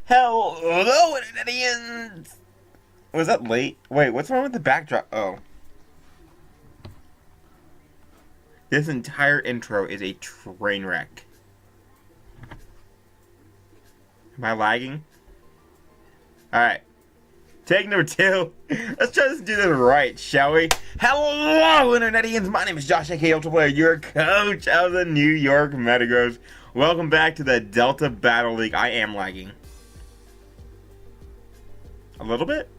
Hello, Indians! Was that late? Wait, what's wrong with the backdrop? Oh. This entire intro is a train wreck. Am I lagging? Alright. Take number 2. Let's try to do this right, shall we? Hello, Internetians! My name is Josh, aka Ultra Player, your coach of the New York Metagross. Welcome back to the Delta Battle League. I am lagging. A little bit?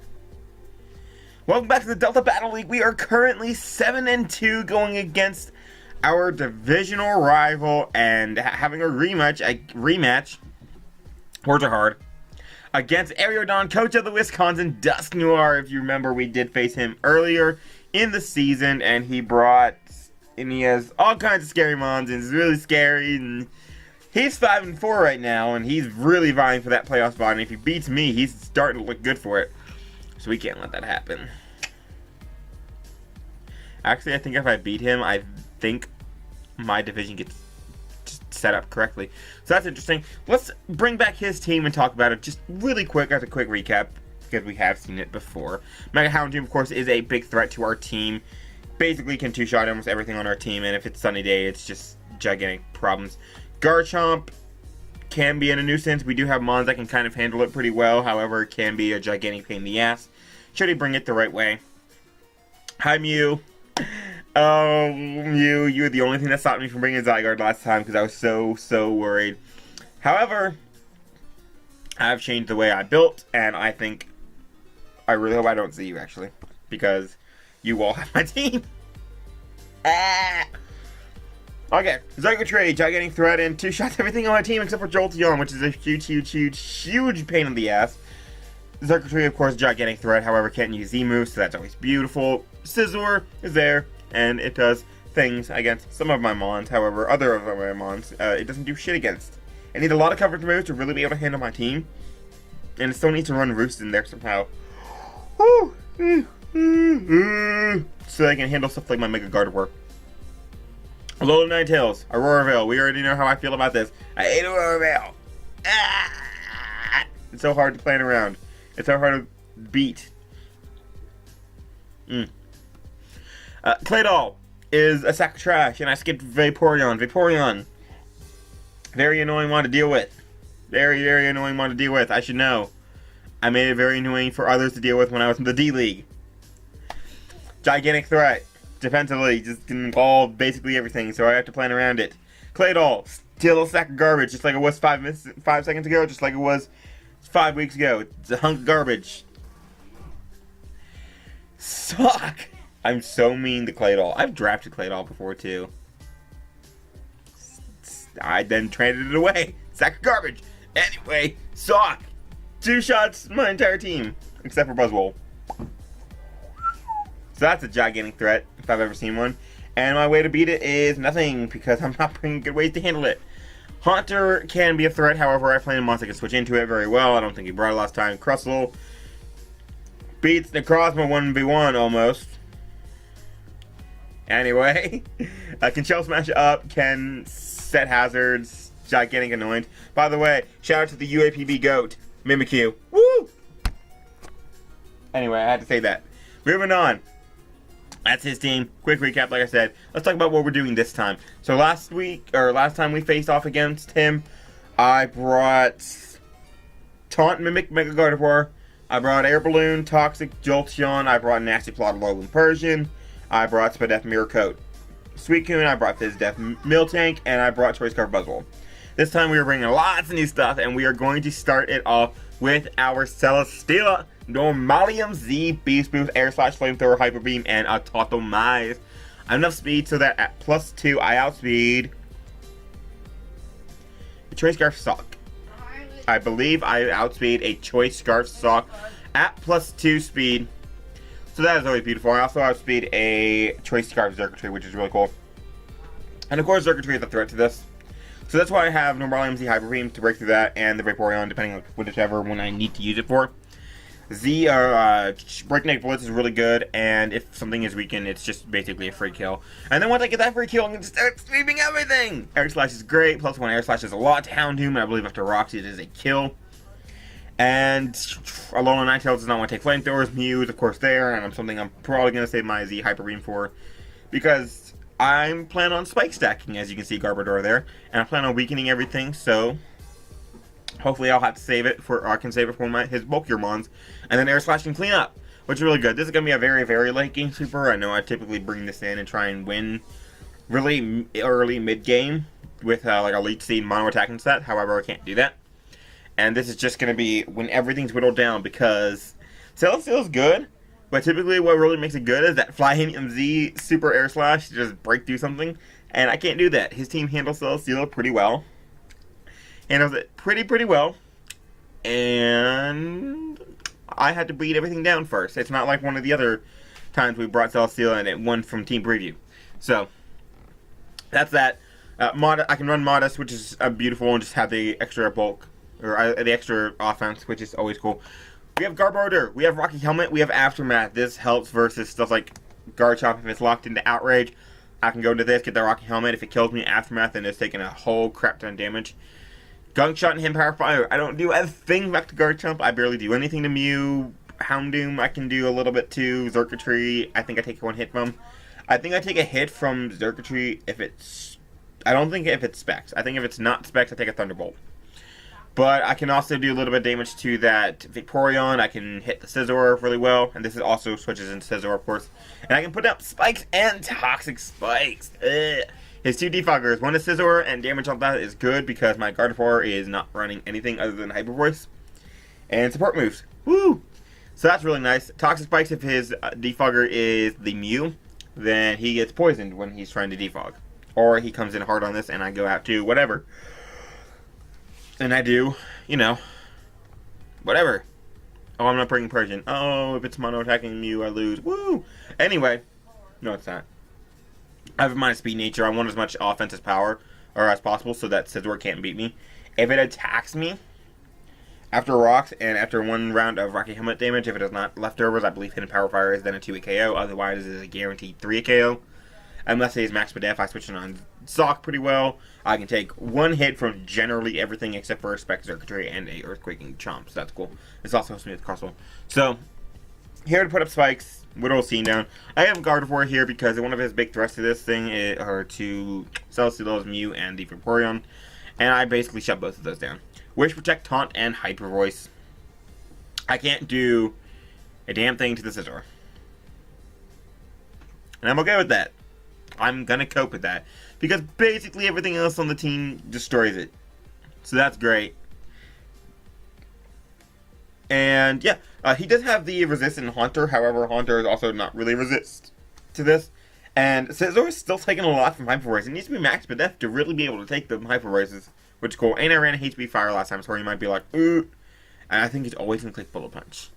Welcome back to the Delta Battle League. We are currently 7-2 going against our divisional rival and having a rematch. Words are hard. Against Aeridon, coach of the Wisconsin Dusknoir. If you remember, we did face him earlier in the season, and he has all kinds of scary mons, and it's really scary, and he's 5-4 right now, and he's really vying for that playoff spot, and if he beats me, he's starting to look good for it. So we can't let that happen. Actually, I think if I beat him, I think my division gets set up correctly. So that's interesting. Let's bring back his team and talk about it just really quick as a quick recap, because we have seen it before. Mega Houndoom, of course, is a big threat to our team. Basically can two-shot almost everything on our team, and if it's sunny day, it's just gigantic problems. Garchomp can be in a nuisance. We do have mons that can kind of handle it pretty well. However, it can be a gigantic pain in the ass. Should he bring it the right way? Hi, Mew. Oh, Mew, you were the only thing that stopped me from bringing Zygarde last time because I was so worried. However, I've changed the way I built, and I think I really hope I don't see you, actually, because you all have my team. Ah. Okay, Zygarde trade, gigantic threat, and two-shots everything on my team except for Jolteon, which is a huge pain in the ass. Zygarde trade, of course, gigantic threat, however, can't use Z-moves, so that's always beautiful. Scizor is there, and it does things against some of my mons, however, other of my mons, it doesn't do shit against. I need a lot of coverage moves to really be able to handle my team, and it still needs to run Roost in there somehow. So I can handle stuff like my Mega Gardevoir. Hello, Ninetales, Aurora Veil. We already know how I feel about this. I hate Aurora Veil. Ah! It's so hard to plan around. It's so hard to beat. Claydol is a sack of trash, and I skipped Vaporeon. Vaporeon, very annoying one to deal with. Very annoying one to deal with. I should know. I made it very annoying for others to deal with when I was in the D League. Gigantic threat. Defensively, just can involve basically everything, so I have to plan around it. Claydol, still a sack of garbage, just like it was 5 seconds ago, just like it was 5 weeks ago. It's a hunk of garbage. Suck! I'm so mean to Claydol. I've drafted Claydol before, too. I then traded it away. Sack of garbage. Anyway, suck! 2 shots, my entire team, except for Buzzwole. So that's a gigantic threat, if I've ever seen one. And my way to beat it is nothing, because I'm not bringing good ways to handle it. Haunter can be a threat, however, I play a monster can switch into it very well. I don't think he brought it last time. Crustle beats the Necrozma 1v1 almost. Anyway, can shell smash up, can set hazards, gigantic annoyance. By the way, shout out to the UAPB GOAT, Mimikyu. Woo! Anyway, I had to say that. Moving on. That's his team. Quick recap, like I said. Let's talk about what we're doing this time. So last time we faced off against him, I brought Taunt, Mimic, Mega Gardevoir. I brought Air Balloon, Toxic, Jolteon. I brought Nasty Plot, Alolan Persian. I brought Spadef, Mirror Coat. Suicune, I brought Fizdef, Miltank, and I brought Choice Scarf Buzzwole. This time we are bringing lots of new stuff, and we are going to start it off with our Celesteela Normalium Z Beast Boost, Air Slash, Flamethrower, Hyper Beam, and Autotomize. I have enough speed so that at +2 I outspeed a Choice Scarf Sock. I believe I outspeed a Choice Scarf Sock at +2 speed. So that is always beautiful. I also outspeed a Choice Scarf Xurkitree, which is really cool. And of course Xurkitree is a threat to this. So that's why I have Normalium Z Hyper Beam to break through that, and the Vaporeon, depending on whichever one I need to use it for. Breakneck Blitz is really good, and if something is weakened, it's just basically a free kill. And then once I get that free kill, I'm going to start sweeping everything! Air Slash is great, +1 Air Slash is a lot to Houndoom, and I believe after Rocks it is a kill. And Alolan Ninetales does not want to take flamethrowers. Mew is of course there, and something I'm probably going to save my Z Hyper Beam for, because I'm planning on spike stacking, as you can see Garbodor there, and I plan on weakening everything, so hopefully I'll have to save it for, or I can save it for his bulkier mons, and then Air Slash can clean up, which is really good. This is going to be a very, very late game super. I know I typically bring this in and try and win really early mid game with like a Leech Seed mono attacking set. However, I can't do that. And this is just going to be when everything's whittled down, because Celesteal is good, but typically what really makes it good is that Fly Helium Z Super Air Slash to just break through something, and I can't do that. His team handles Celesteal pretty well. Handles it pretty well, and I had to beat everything down first. It's not like one of the other times we brought Celesteal and it won from Team Preview. So, that's that. I can run Modest, which is beautiful, and just have the extra bulk, or the extra offense, which is always cool. We have Garbodor, we have Rocky Helmet, we have Aftermath. This helps versus stuff like Garchomp. If it's locked into Outrage, I can go into this, get the Rocky Helmet. If it kills me, Aftermath, then it's taking a whole crap ton of damage. Gunk Shot and Him Power Fire. I don't do a thing back to Garchomp. I barely do anything to Mew. Houndoom I can do a little bit too. Xurkitree, I think I take one hit from. I think I take a hit from Xurkitree if it's... I don't think if it's Specs. I think if it's not Specs, I take a Thunderbolt. But I can also do a little bit of damage to that Vaporeon. I can hit the Scizor really well. And this is also switches into Scizor, of course. And I can put up Spikes and Toxic Spikes. Ugh. His two Defoggers, one is Scizor, and damage on that is good because my Gardevoir is not running anything other than Hyper Voice. And support moves. Woo! So that's really nice. Toxic Spikes, if his Defogger is the Mew, then he gets poisoned when he's trying to defog. Or he comes in hard on this and I go out to whatever. And I do, you know, whatever. Oh, I'm not bringing Persian. Oh, if it's mono attacking Mew, I lose. Woo! Anyway, no, it's not. I have a minus speed nature. I want as much offense as power, or as possible, so that Scizor can't beat me. If it attacks me after rocks and after one round of Rocky Helmet damage, if it has not leftovers, I believe Hidden Power Fire is then a 2-hit KO. Otherwise, it is a guaranteed 3-hit KO. Unless it is max def, I switch it on Sock pretty well. I can take one hit from generally everything except for a Spec Xurkitree and a Earthquaking Chomp, so that's cool. It's also smooth crossbow. So, here to put up spikes, whittle scene down. I have Gardevoir here because one of his big threats to this thing are to Celesteal's Mew and the Vaporeon. And I basically shut both of those down. Wish, Protect, Taunt, and Hyper Voice. I can't do a damn thing to the Scizor. And I'm okay with that. I'm gonna cope with that. Because basically everything else on the team destroys it. So that's great. And yeah, he does have the resist in Haunter. However, Haunter is also not really resist to this. And Scizor is still taking a lot from Hyper Voice. It needs to be max def to really be able to take the Hyper Voices, which is cool. And I ran a HP Fire last time, so you might be like, ooh. And I think he's always going to click Bullet Punch.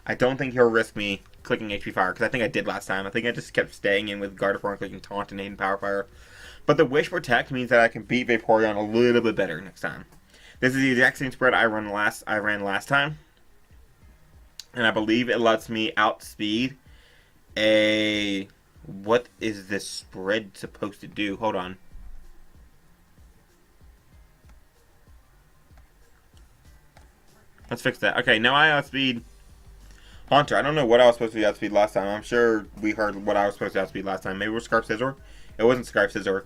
I don't think he'll risk me clicking HP Fire, because I think I did last time. I think I just kept staying in with Gardevoir and clicking Taunt and Hidden Power Fire. But the Wish Protect means that I can beat Vaporeon a little bit better next time. This is the exact same spread I ran last time. And I believe it lets me outspeed a... What is this spread supposed to do? Hold on. Let's fix that. Okay, now I outspeed Haunter. I don't know what I was supposed to outspeed last time. I'm sure we heard what I was supposed to outspeed last time. Maybe it was Scarf Scizor? It wasn't Scarf Scizor.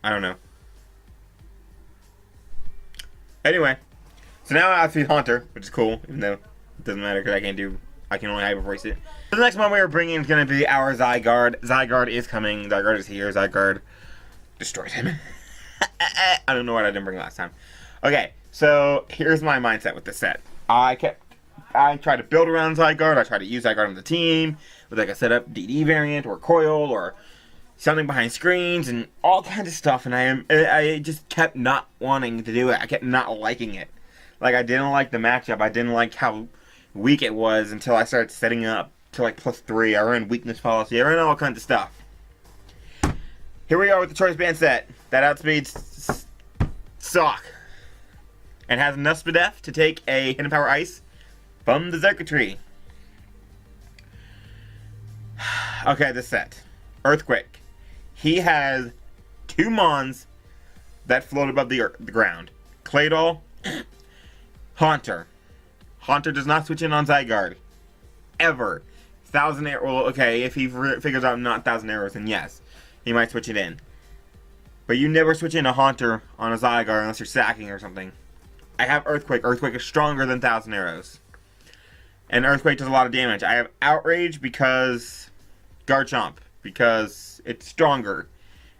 I don't know. Anyway. So now I outspeed Haunter, which is cool, even though it doesn't matter because I can only Hyper Voice it. So the next one we are bringing is going to be our Zygarde. Zygarde is coming. Zygarde is here. Zygarde destroyed him. I don't know what I didn't bring last time. Okay, so here's my mindset with this set. I tried to build around Zygarde. I tried to use Zygarde on the team with like a setup DD variant or Coil or something behind screens and all kinds of stuff. And I just kept not wanting to do it. I kept not liking it. Like, I didn't like the matchup. I didn't like how weak it was until I started setting up to like +3. I ran weakness policy. I ran all kinds of stuff. Here we are with the Choice Band set that outspeeds Sock and has enough Spadef to take a Hidden Power Ice from the Xurkitree. Okay, this set. Earthquake. He has 2 Mons that float above the ground. Claydol Haunter. Haunter does not switch in on Zygarde. Ever. 1,000 arrows. Well, okay, if he figures out not 1,000 arrows, then yes. He might switch it in. But you never switch in a Haunter on a Zygarde unless you're sacking or something. I have Earthquake. Earthquake is stronger than 1,000 arrows. And Earthquake does a lot of damage. I have Outrage because Garchomp. Because it's stronger.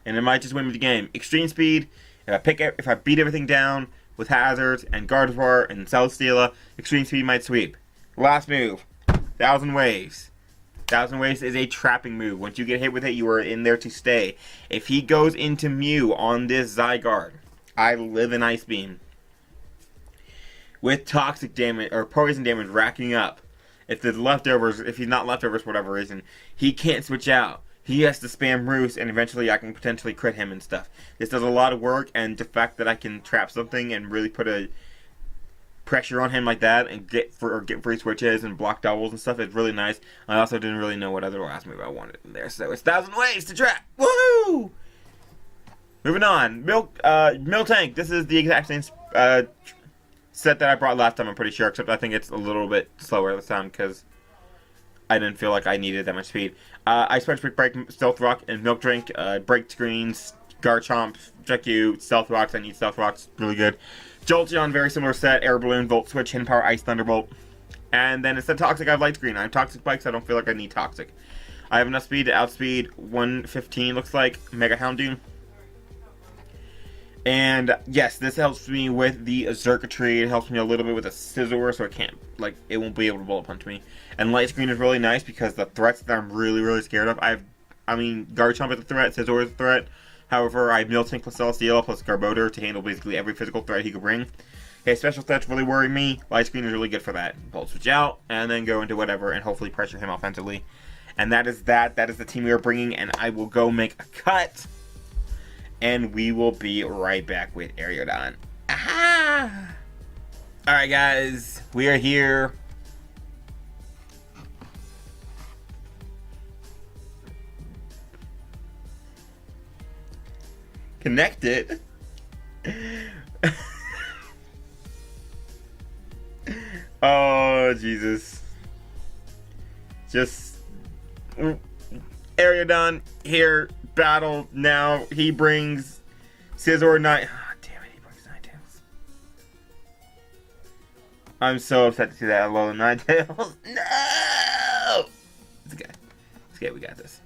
And it might just win me the game. Extreme Speed. If I beat everything down with Hazards and Gardevoir and Celesteela, Extreme Speed might sweep. Last move. 1,000 Waves. 1,000 Waves is a trapping move. Once you get hit with it, you are in there to stay. If he goes into Mew on this Zygarde, I live in Ice Beam. With toxic damage, or poison damage racking up. If he's not leftovers for whatever reason, he can't switch out. He has to spam Roost, and eventually I can potentially crit him and stuff. This does a lot of work, and the fact that I can trap something and really put a pressure on him like that and get free switches and block doubles and stuff is really nice. I also didn't really know what other last move I wanted in there, so it's 1,000 Waves to trap. Woohoo! Moving on, Miltank. This is the exact same set that I brought last time, I'm pretty sure, except I think it's a little bit slower this time because I didn't feel like I needed that much speed. Ice Punch, Quick Break, Stealth Rock, and Milk Drink. Break Screens, Garchomp, Check You, Stealth Rocks. I need Stealth Rocks, really good. Jolteon, very similar set. Air Balloon, Volt Switch, Hidden Power, Ice Thunderbolt. And then instead of Toxic, I have Light Screen. I have Toxic Spikes, I don't feel like I need Toxic. I have enough speed to outspeed 115, looks like. Mega Houndoom. And yes, this helps me with the Xurkitree. It helps me a little bit with a Scizor, so it won't be able to bullet punch me. And Light Screen is really nice because the threats that I'm really, really scared of. Garchomp is a threat, Scizor is a threat. However, I have Miltank plus Celesteela plus Garbodor to handle basically every physical threat he could bring. Okay, special stats really worry me. Light Screen is really good for that. Bolt Switch out, and then go into whatever, and hopefully pressure him offensively. And that is that. That is the team we are bringing, and I will go make a cut. And we will be right back with Aeridon. Aha! Alright guys, we are here. Connected. Oh, Jesus. Just Aeridon here. Battle now. He brings Scizor Night. Oh, damn it, he brings Ninetales. I'm so upset to see that low Ninetales. No! It's okay. It's okay, we got this.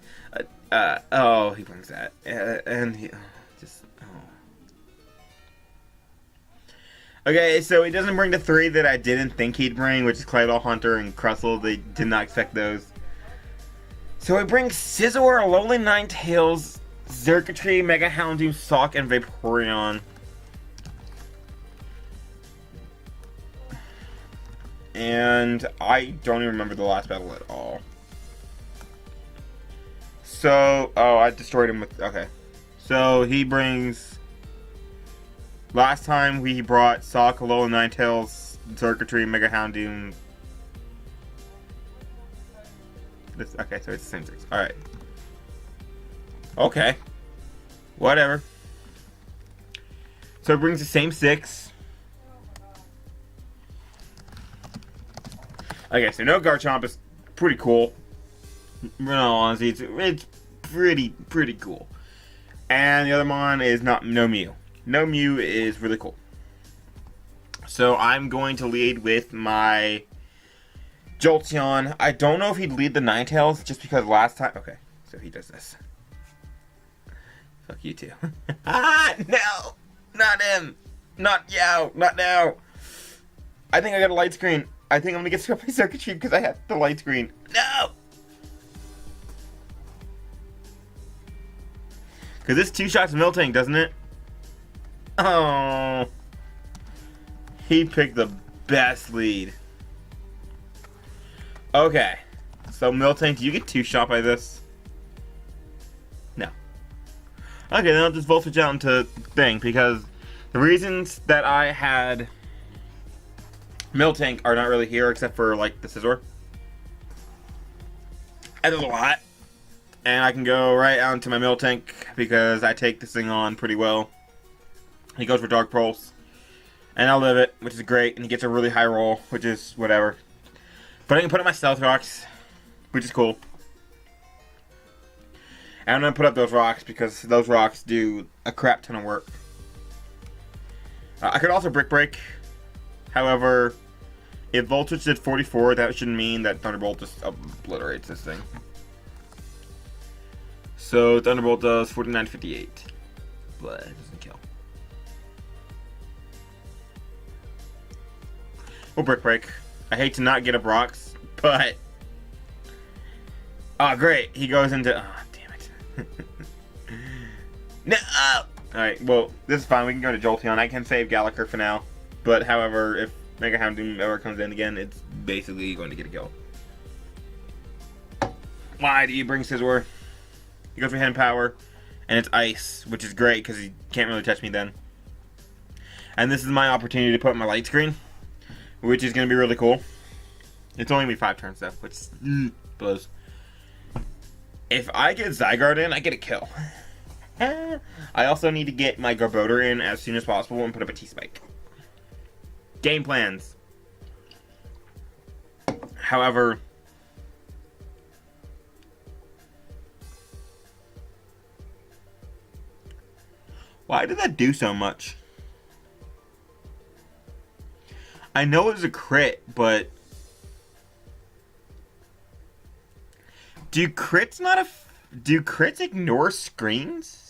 Oh, he brings that. And he. Okay, so he doesn't bring the three that I didn't think he'd bring, which is Claydol, Haunter, and Crustle. They did not expect those. So he brings Scizor, Alolan Ninetales, Xurkitree, Mega Houndoom, Sawk, and Vaporeon. And I don't even remember the last battle at all. So, I destroyed him with, okay. So he brings, last time he brought Sawk, Alolan Ninetales, Xurkitree, Mega Houndoom. Okay, so it's the same six. Alright. Okay. Whatever. So it brings the same six. Okay, so no Garchomp is pretty cool. In all honesty, it's pretty cool. And the other one is no Mew. No Mew is really cool. So I'm going to lead with my Jolteon. I don't know if he'd lead the Ninetales just because last time. Okay, so he does this. Fuck you too. Ah, no! Not him! Not Yow! Not now! I think I got a light screen. I think I'm gonna get struck by Circuitry because I have the light screen. No! Because this two-shots Miltank, doesn't it? Oh. He picked the best lead. Okay. So, Miltank, do you get two-shot by this? No. Okay, then I'll just Volt Switch out into thing, because the reasons that I had Miltank are not really here, except for, like, the Scizor. And there's a lot. And I can go right out into my Miltank, because I take this thing on pretty well. He goes for Dark Pulse. And I'll live it, which is great. And he gets a really high roll, which is whatever. But I can put up my Stealth Rocks, which is cool. And I'm going to put up those rocks because those rocks do a crap ton of work. I could also Brick Break. However, if Voltage did 44, that should mean that Thunderbolt just obliterates this thing. So Thunderbolt does 49-58. But it doesn't kill. We'll Brick Break. I hate to not get up rocks, but... Oh, great. He goes into... Oh, damn it. No! Alright, well, this is fine. We can go to Jolteon. I can save Gallagher for now. But, however, if Mega Houndoom ever comes in again, it's basically going to get a kill. Why do you bring Scizor? He goes for Hidden Power, and it's Ice, which is great because he can't really touch me then. And this is my opportunity to put up my Light Screen, which is going to be really cool. It's only going to be 5 turns though, which blows. If I get Zygarde in, I get a kill. I also need to get my Garbodor in as soon as possible and put up a T-Spike. Game plans. However, why did that do so much? I know it was a crit, but do crits ignore screens?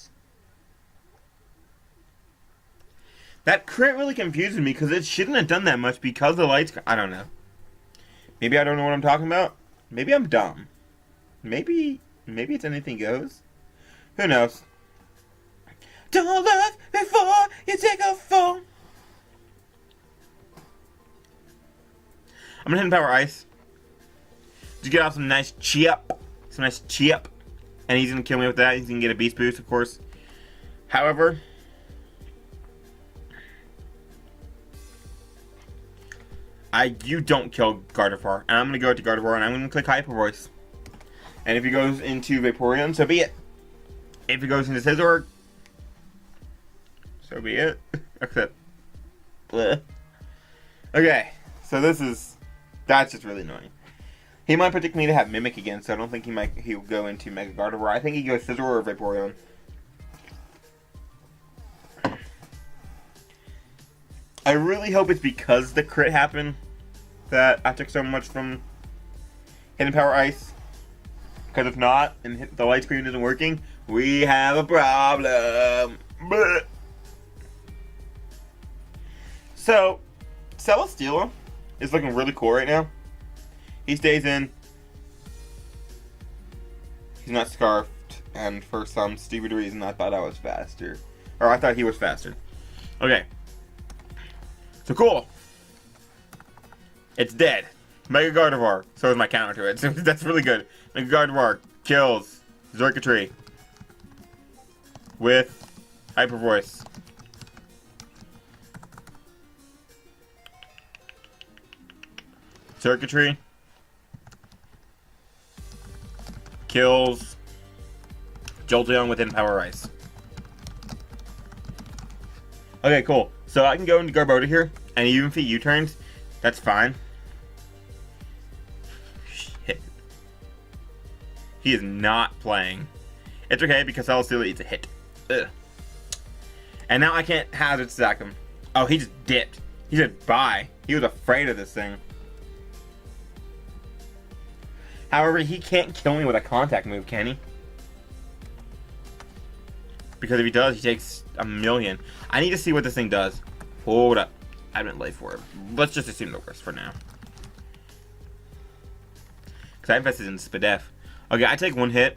That crit really confuses me because it shouldn't have done that much because the lights. I don't know. Maybe I don't know what I'm talking about. Maybe I'm dumb. Maybe it's anything goes. Who knows? Don't look before you take a fall. I'm gonna Hidden Power Ice. Just get off some nice chip. And he's gonna kill me with that. He's gonna get a Beast Boost, of course. However, you don't kill Gardevoir. And I'm gonna go to Gardevoir and I'm gonna click Hyper Voice. And if he goes into Vaporeon, so be it. If he goes into Scizor, so be it. Except, bleh. Okay, so that's just really annoying. He might predict me to have Mimic again, so I don't think he'll go into Mega Gardevoir. I think he goes Scizor or Vaporeon. I really hope it's because the crit happened that I took so much from Hidden Power Ice. Because if not, and the Light Screen isn't working, we have a problem. Bleh. So, Celesteela is looking really cool right now. He stays in. He's not scarfed. And for some stupid reason, I thought I was faster. Or I thought he was faster. Okay. So cool. It's dead. Mega Gardevoir. So is my counter to it. So that's really good. Mega Gardevoir kills Xurkitree with Hyper Voice. Xurkitree kills Jolteon with Hidden Power Ice. Okay, cool. So I can go into Garbodor here, and even if he U-turns, that's fine. Shit. He is not playing. It's okay, because Celesteela eats a hit. Ugh. And now I can't hazard stack him. Oh, he just dipped. He said bye. He was afraid of this thing. However, he can't kill me with a contact move, can he? Because if he does, he takes a million. I need to see what this thing does. Hold up. I've been late for it. Let's just assume the worst for now. Because I invested in Spadef. Okay, I take one hit.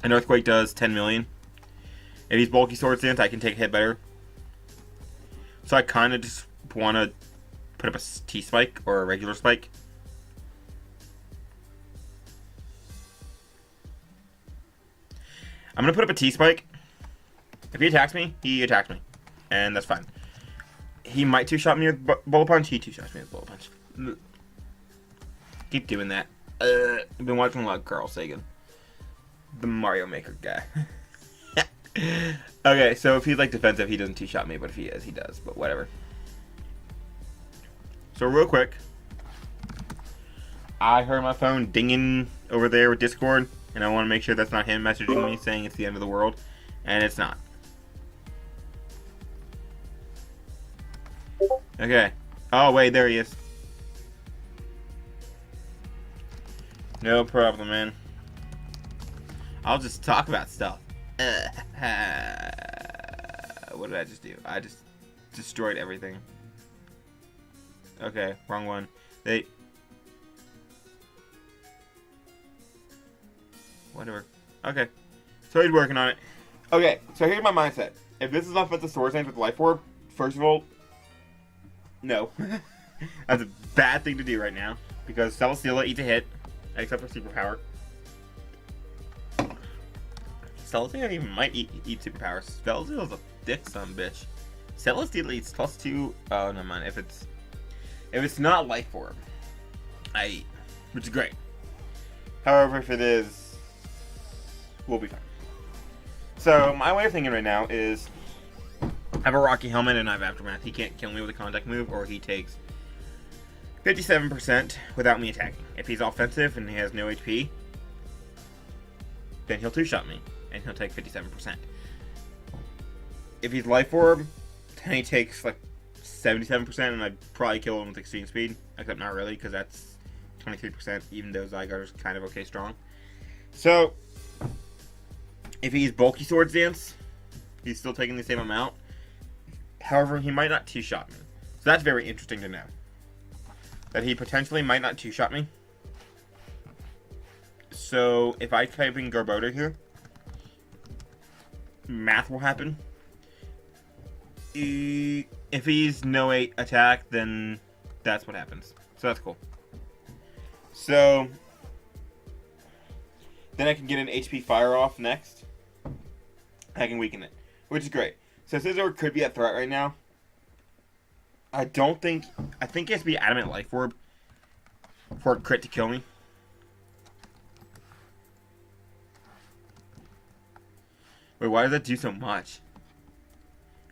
An Earthquake does 10 million. If he's Bulky Sword Stance, I can take a hit better. So I kind of just want to put up a T-Spike or a regular Spike. I'm going to put up a T-Spike. If he attacks me, he attacks me. And that's fine. He might two-shot me with Bullet Punch. He two-shots me with Bullet Punch. Keep doing that. I've been watching a lot of Carl Sagan. The Mario Maker guy. Okay, so if he's like defensive, he doesn't two-shot me. But if he is, he does. But whatever. So real quick, I heard my phone dinging over there with Discord, and I want to make sure that's not him messaging me saying it's the end of the world, and it's not. Okay. Oh wait, there he is. No problem, man. I'll just talk about stuff. What did I just do? I just destroyed everything. Okay, wrong one. Whatever. Okay. So he's working on it. Okay, so here's my mindset. If this is offensive Swords Dance with Life Orb, first of all, no. That's a bad thing to do right now. Because Celesteela eats a hit, except for Superpower. Celesteela even might eat Superpower. Celesteela's a thick son bitch. Celesteela eats +2. Oh, never mind. If it's not Life Orb, I eat, which is great. However, if it is, we'll be fine. So my way of thinking right now is, I have a Rocky Helmet and I have Aftermath. He can't kill me with a contact move, or he takes 57% without me attacking. If he's offensive and he has no HP, then he'll two-shot me, and he'll take 57%. If he's Life Orb, then he takes like 77%, and I'd probably kill him with Extreme Speed, except not really, because that's 23%, even though Zygarde is kind of okay strong. So, if he's Bulky Swords Dance, he's still taking the same amount. However, he might not two-shot me. So that's very interesting to know. That he potentially might not two-shot me. So, if I type in Garbodor here, math will happen. If he's no 8 attack, then that's what happens. So that's cool. So, then I can get an HP Fire off next. I can weaken it, which is great. So Scizor could be a threat right now. I think it has to be Adamant Life Orb for a crit to kill me. Wait, why does that do so much?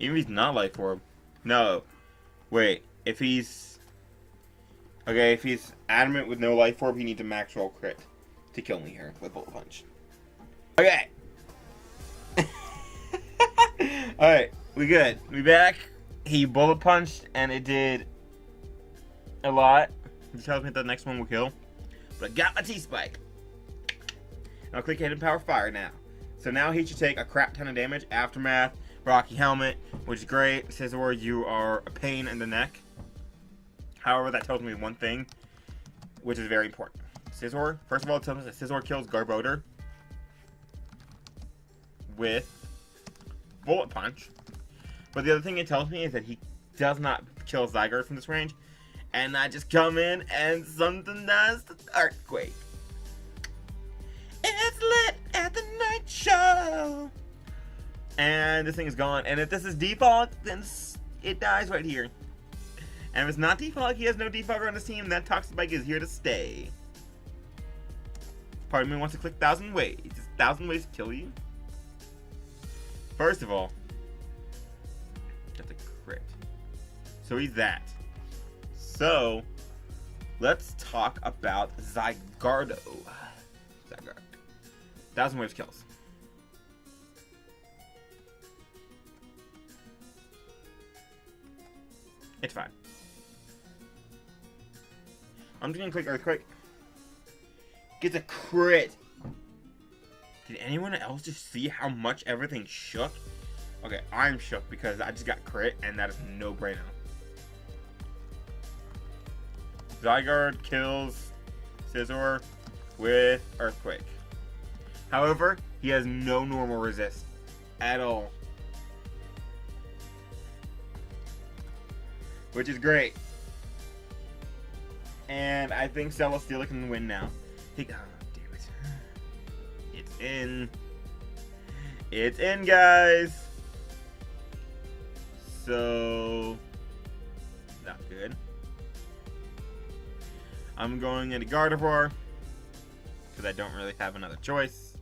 Even if he's not Life Orb. No. Wait, if he's... Okay, if he's Adamant with no Life Orb, he needs a max roll crit to kill me here with Bullet Punch. Okay. Alright, we good. We back. He Bullet Punched, and it did a lot. It tells me that the next one will kill. But I got my T-Spike. I'll click Hidden Power Fire now. So now he should take a crap ton of damage. Aftermath, Rocky Helmet, which is great. Scizor, you are a pain in the neck. However, that tells me one thing, which is very important. Scizor, first of all, it tells me that Scizor kills Garbodor with Bullet Punch. But the other thing it tells me is that he does not kill Zygarde from this range. And I just come in and something does the Earthquake. It's lit at the night show. And this thing is gone. And if this is default, then it dies right here. And if it's not default, he has no defogger on his team. That Toxic Bike is here to stay. Part of me wants to click 1,000 ways. 1,000 ways to kill you. First of all, that's a crit. So he's that. So, let's talk about Zygardo. Zygarde. 1,000 waves kills. It's fine. I'm just gonna click Earthquake. Gets a crit. Did anyone else just see how much everything shook? Okay, I'm shook because I just got crit, and that is no brainer. Zygarde kills Scizor with Earthquake. However, he has no normal resist at all. Which is great. And I think Celesteela can win now. Oh, damn it. It's in. It's in, guys. So, not good. I'm going into Gardevoir because I don't really have another choice.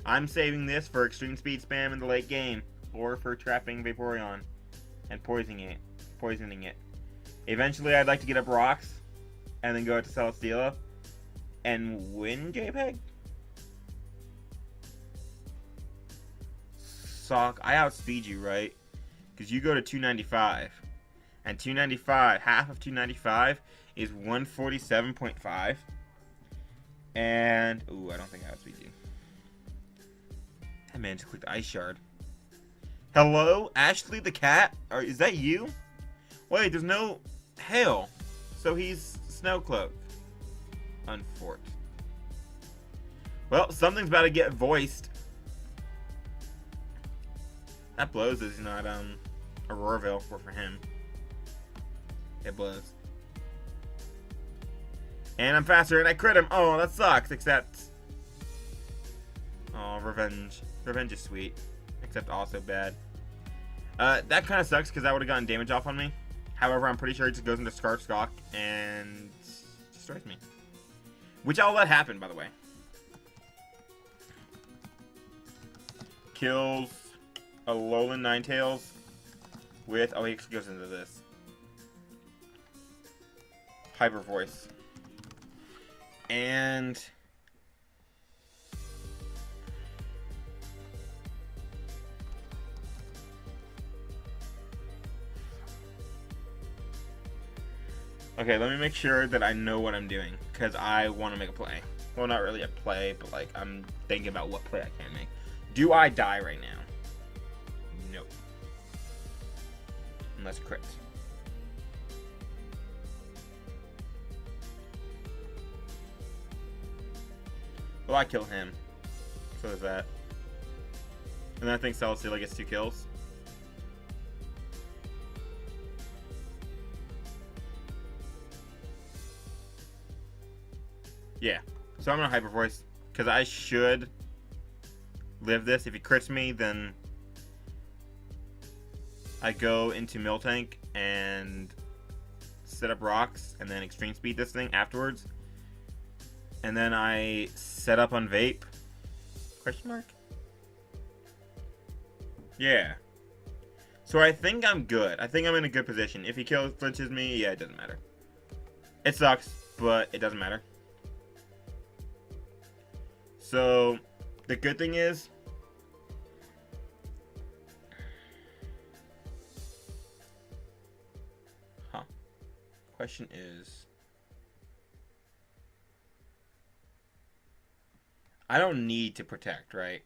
I'm saving this for extreme speed spam in the late game, or for trapping Vaporeon and poisoning it. Eventually, I'd like to get up rocks and then go out to Celesteela and win JPEG. Sock, I outspeed you, right? Because you go to 295. And 295, half of 295 is 147.5. And, ooh, I don't think I outspeed you. That man just clicked Ice Shard. Hello? Ashley the cat? Or is that you? Wait, there's no hail. So he's Snowcloak. Unforked. Well, something's about to get voiced. That blows is not Auroraville for him. It blows. And I'm faster and I crit him. Oh, that sucks, except... Oh, revenge. Revenge is sweet. Except also bad. That kind of sucks because that would have gotten damage off on me. However, I'm pretty sure it just goes into Scarfstalk and destroys me. Which I'll let happen, by the way. Kills a Alolan Ninetales with... Oh, he actually goes into this. Hyper Voice. And... Okay, let me make sure that I know what I'm doing, because I want to make a play. Well, not really a play, but like, I'm thinking about what play I can make. Do I die right now? Nope. Unless crit. Well, I kill him. So there's that. And then I think Celesteela gets 2 kills. Yeah. So I'm gonna Hyper Voice, because I should live this. If he crits me, then I go into Miltank and set up rocks, and then Extreme Speed this thing afterwards. And then I set up on Vape. Question mark? Yeah. So I think I'm good. I think I'm in a good position. If he flinches me, yeah, it doesn't matter. It sucks, but it doesn't matter. So, the good thing is... Huh. Question is... I don't need to protect, right?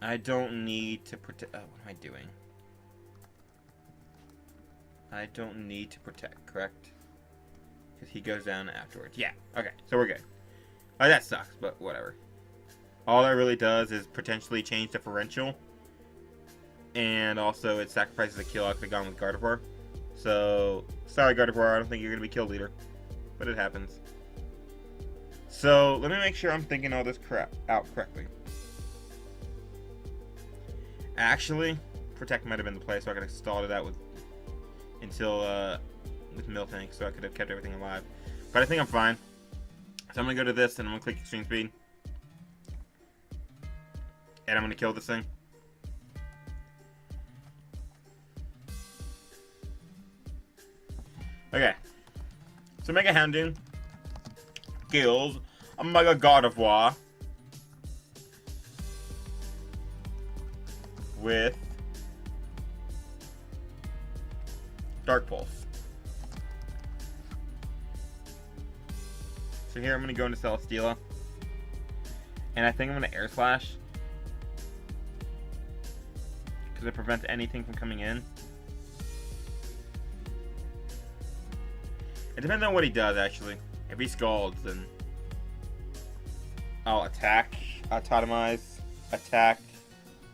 I don't need to protect... Oh, what am I doing? I don't need to protect, correct? Because he goes down afterwards. Yeah, okay, so we're good. Oh, that sucks, but whatever. All that really does is potentially change differential. And also, it sacrifices a kill I could have gone with Gardevoir. So, sorry Gardevoir, I don't think you're going to be kill leader. But it happens. So, let me make sure I'm thinking all this crap out correctly. Actually, Protect might have been the play, so I could have stalled it out with with Miltank, so I could have kept everything alive. But I think I'm fine. So I'm going to go to this, and I'm going to click Extreme Speed. And I'm going to kill this thing. Okay. So Mega Houndoom kills a Mega Gardevoir with Dark Pulse. So here I'm going to go into Celesteela. And I think I'm going to Air Slash. Because it prevents anything from coming in. It depends on what he does, actually. If he scalds, then I'll attack, autotomize, attack.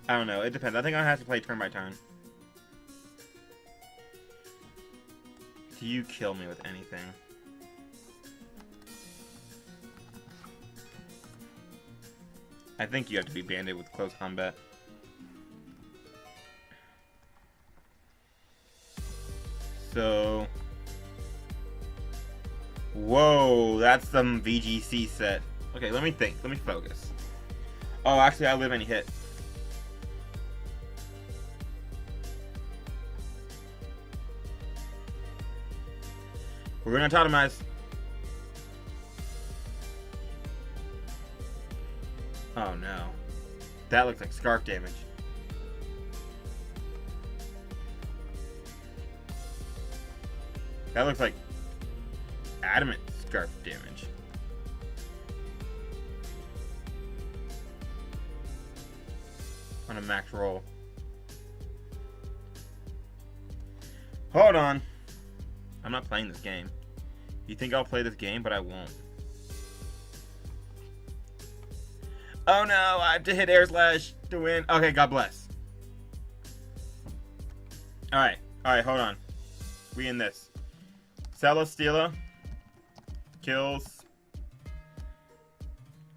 I don't know. It depends. I think I'll have to play turn by turn. Do you kill me with anything? I think you have to be banded with close combat. So... Whoa, that's some VGC set. Okay, let me think. Let me focus. Oh, actually, I live any hit. We're gonna totemize. Oh no. That looks like scarf damage. That looks like adamant scarf damage. On a max roll. Hold on. I'm not playing this game. You think I'll play this game, but I won't. Oh no, I have to hit Air Slash to win. Okay, God bless. Alright, hold on. We in this. Celesteela kills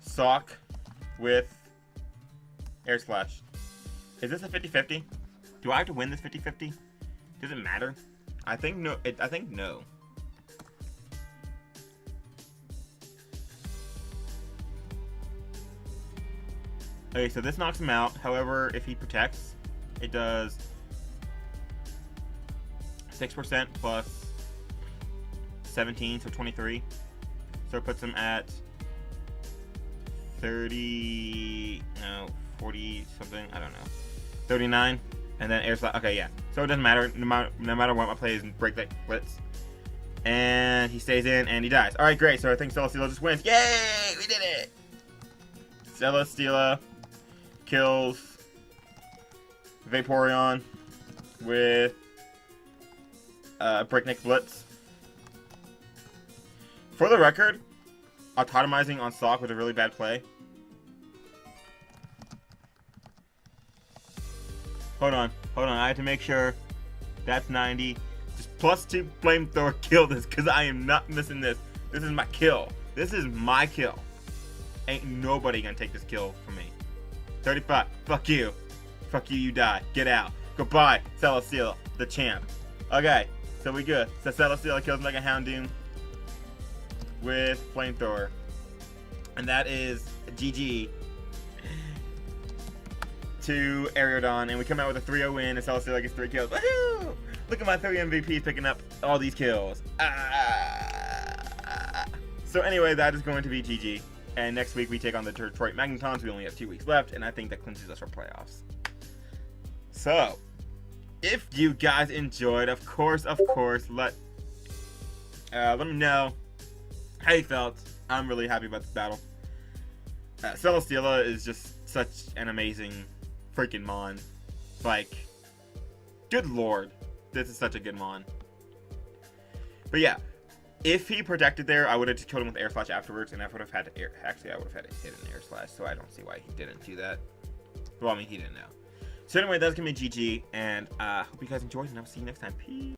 Sock with Air Slash. Is this a 50-50? Do I have to win this 50-50? Does it matter? I think no. I think no. Okay, so this knocks him out. However, if he protects, it does 6% plus 17, so 23. So it puts him at 30, no, 40 something, I don't know. 39, and then air slap. Okay, yeah. So it doesn't matter. No matter what my play is, break that blitz. And he stays in, and he dies. Alright, great. So I think Celesteela just wins. Yay! We did it! Celesteela kills Vaporeon with Breakneck Blitz. For the record, autotomizing on Sock was a really bad play. Hold on. I have to make sure that's 90. Just +2 flamethrower kill this, because I am not missing this. This is my kill. Ain't nobody gonna take this kill from me. 35. Fuck you. You die. Get out. Goodbye, Celesteela, the champ. Okay, so we good. So Celesteela kills Mega Houndoom with flamethrower. And that is GG to Aeridon, and we come out with a 3-0 win, and Celesteela gets 3 kills. Woohoo! Look at my 3 MVPs picking up all these kills. So anyway, that is going to be GG. And next week we take on the Detroit Magnetons. We only have 2 weeks left, and I think that clinches us for playoffs. So, if you guys enjoyed, of course, let me know how you felt. I'm really happy about this battle. Celesteela is just such an amazing freaking mon. Like, good lord, this is such a good mon. But yeah, if he protected there, I would have just killed him with Air Slash afterwards, and I would have had to I would have had to hit an Air Slash, so I don't see why he didn't do that. Well, I mean, he didn't know. So anyway, that's gonna be GG, and hope you guys enjoyed, and I'll see you next time. Peace.